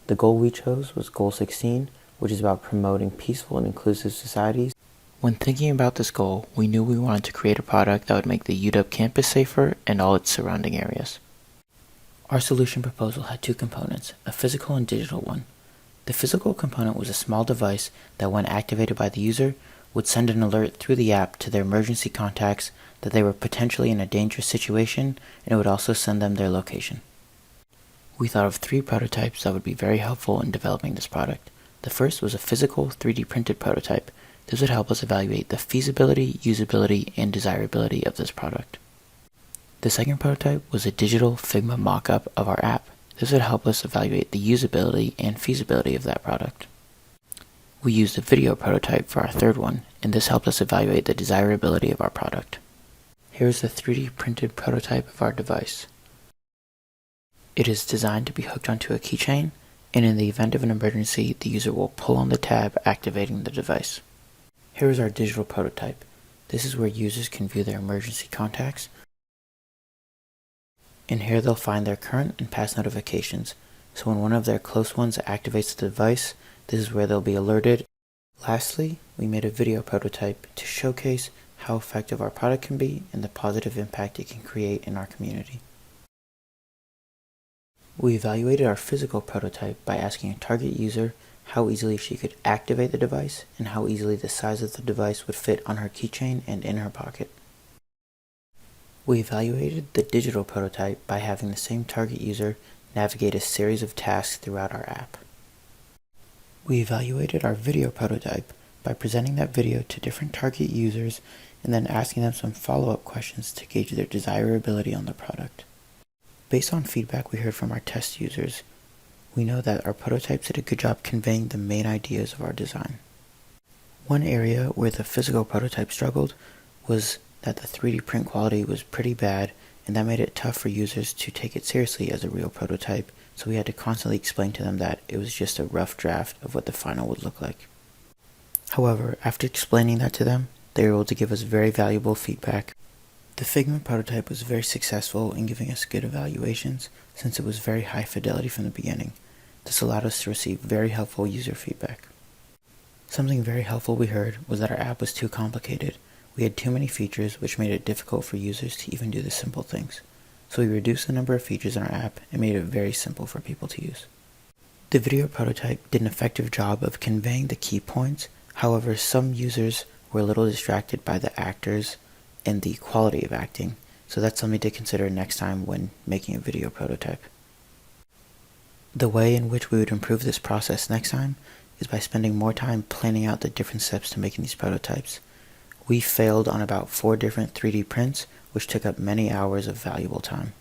The goal we chose was Goal 16, which is about promoting peaceful and inclusive societies. When thinking about this goal, we knew we wanted to create a product that would make the UW campus safer and all its surrounding areas. Our solution proposal had two components, a physical and digital one. The physical component was a small device that, when activated by the user, would send an alert through the app to their emergency contacts that they were potentially in a dangerous situation, and it would also send them their location. We thought of 3 prototypes that would be very helpful in developing this product. The first was a physical 3D printed prototype. This would help us evaluate the feasibility, usability, and desirability of this product. The second prototype was a digital Figma mock-up of our app. This would help us evaluate the usability and feasibility of that product. We used a video prototype for our third one, and this helped us evaluate the desirability of our product. Here is the 3D printed prototype of our device. It is designed to be hooked onto a keychain, and in the event of an emergency, the user will pull on the tab activating the device. Here is our digital prototype. This is where users can view their emergency contacts, and here they'll find their current and past notifications, so when one of their close ones activates the device, this is where they'll be alerted. Lastly, we made a video prototype to showcase how effective our product can be and the positive impact it can create in our community. We evaluated our physical prototype by asking a target user how easily she could activate the device and how easily the size of the device would fit on her keychain and in her pocket. We evaluated the digital prototype by having the same target user navigate a series of tasks throughout our app. We evaluated our video prototype by presenting that video to different target users and then asking them some follow-up questions to gauge their desirability on the product. Based on feedback we heard from our test users, we know that our prototypes did a good job conveying the main ideas of our design. One area where the physical prototype struggled was that the 3D print quality was pretty bad, and that made it tough for users to take it seriously as a real prototype, so we had to constantly explain to them that it was just a rough draft of what the final would look like. However, after explaining that to them, they were able to give us very valuable feedback. The Figma prototype was very successful in giving us good evaluations since it was very high fidelity from the beginning. This allowed us to receive very helpful user feedback. Something very helpful we heard was that our app was too complicated. We had too many features, which made it difficult for users to even do the simple things. So we reduced the number of features in our app and made it very simple for people to use. The video prototype did an effective job of conveying the key points. However, some users were a little distracted by the actors and the quality of acting, so that's something to consider next time when making a video prototype. The way in which we would improve this process next time is by spending more time planning out the different steps to making these prototypes. We failed on about 4 different 3D prints, which took up many hours of valuable time.